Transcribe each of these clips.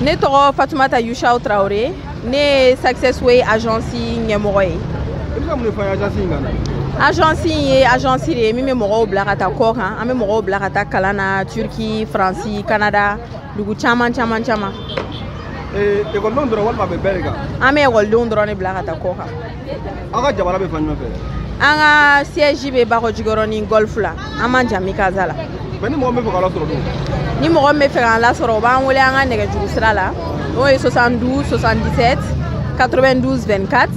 Ne tɔgɔ Fatumata Yushau Traoré, ne Success Way agence ɲɛmɔgɔ ye. Agence ye agence de ye min bɛ mɔgɔw bila ka taa kɔ kan, an bɛ mɔgɔw bila ka taa kalan na Turki, Faransi, Canada, dugu caman. Ekɔlidenw dɔrɔn walima a bɛ bɛɛ de kan? An bɛ ekɔlidenw dɔrɔn de bila ka taa kɔ kan. Aw ka jamana bɛ fan jumɛn fɛ? An ka siège bɛ Bakɔjikɔrɔ ni Golf la, an man jan Mikaza la. Mais ni mɔgɔ min bɛ fɛ k'aw lasɔrɔ dun? Ni mɔgɔ min bɛ fɛ k'an lasɔrɔ o b'an wele an ka nɛgɛjuru sira la, n'o ye 72 77 92 24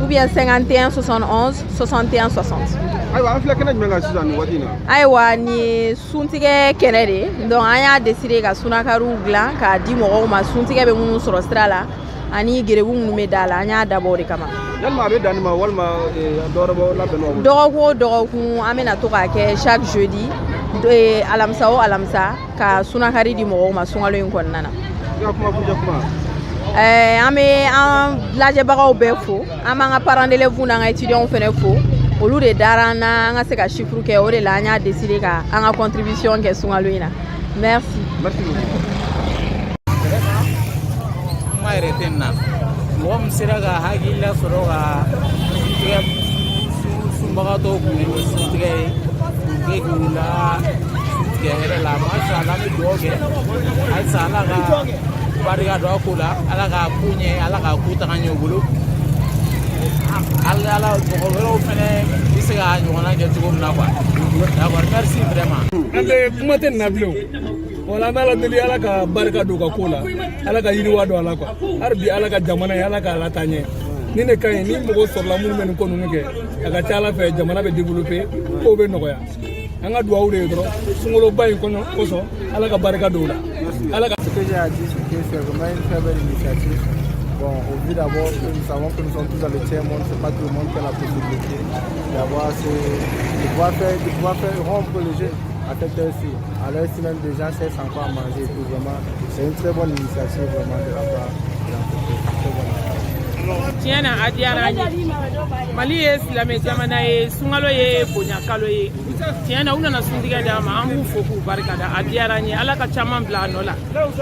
ou bien 51 71 61 60. Ayiwa an filɛ kɛnɛ jumɛn kan sisan nin waati in na? Ayiwa nin ye suntigɛ kɛnɛ de ye, donc an y'a décidé ka sunakariw dilan k'a di mɔgɔw ma. Suntigɛ bɛ minnu sɔrɔ sira la ani gerebu minnu bɛ da la, an y'a dabɔ o de kama. Yalima a bɛ dan nin ma walima dɔwɛrɛ bɔ labɛn n'o bolo? Dɔgɔkun o dɔgɔkun an bɛna to k'a kɛ chaque jeudi, alamisa o alamisa ka sunakari di mɔgɔw ma sunkalo in kɔnɔna na. I ka kuma kuncɛ kuma. An bɛ an lajɛbagaw bɛɛ fo, an b'an ka parents d'élèves n'an ka étudiants fana fo. Olu de dara an na an ka se ka chiffre kɛ, o de la an y'a décidé ka an ka contribution kɛ sunkalo in na. Merci. Merci beaucoup. Kuma yɛrɛ tɛ nin na. Mɔgɔ min sera ka hakilila sɔrɔ ka sunbagatɔw kun ye suntigɛ ye, k'u k'u la suntigɛ yɛrɛ la. Masha Allah an bɛ dugawu kɛ halisa Ala ka barika don a ko la, Ala ka ko ɲɛ, Ala ka ko taga ɲɛ u bolo. Ala mɔgɔ wɛrɛw fɛnɛ bɛ se ka ɲɔgɔnna kɛ cogo min na quoi. D'accord, merci vraiment. An bɛ kuma tɛ nin na bilen o. Wala an bɛ Ala deli Ala ka barika don u ka ko la, Ala ka yiriwa don a la quoi. Hali bi Ala ka jamana ye Ala k'a lataa ɲɛ. Ni ne ka ɲi ni mɔgɔ sɔrɔla minnu bɛ nin ko ninnu kɛ, a ka ca Ala fɛ jamana bɛ développer, kow bɛ nɔgɔya. An ka dugawu de ye dɔrɔn sunkaloba in kosɔn Ala ka barika don u la. Ala ka. Ce que j'ai à dire, c'est que c'est vraiment une très belle initiative. Bon, au vu d'abord que nous savons que nous sommes tous dans le tiers-monde, ce n'est pas tout le monde qui a la possibilité d'avoir de pouvoir faire rompre le jeu à cette heure-ci. À l'heure-ci même, des gens cherchent encore à manger. Et tout, vraiment, c'est une très bonne initiative vraiment de la part de l'entreprise. Très bonne. Tiɲɛna a diyara an ye. Mali ye silamɛ jamana ye, sunkalo ye bonya kalo ye. Tiɲɛna u nana suntigɛ di an ma, an b'u fo k'u barikada. A diyara an ye, Ala ka caman bila a nɔ la.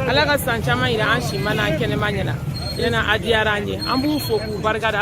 Ala ka san caman yira an si ma n'an kɛnɛma ɲɛna. Tiɲɛna a diyara an ye, an b'u fo k'u barikada.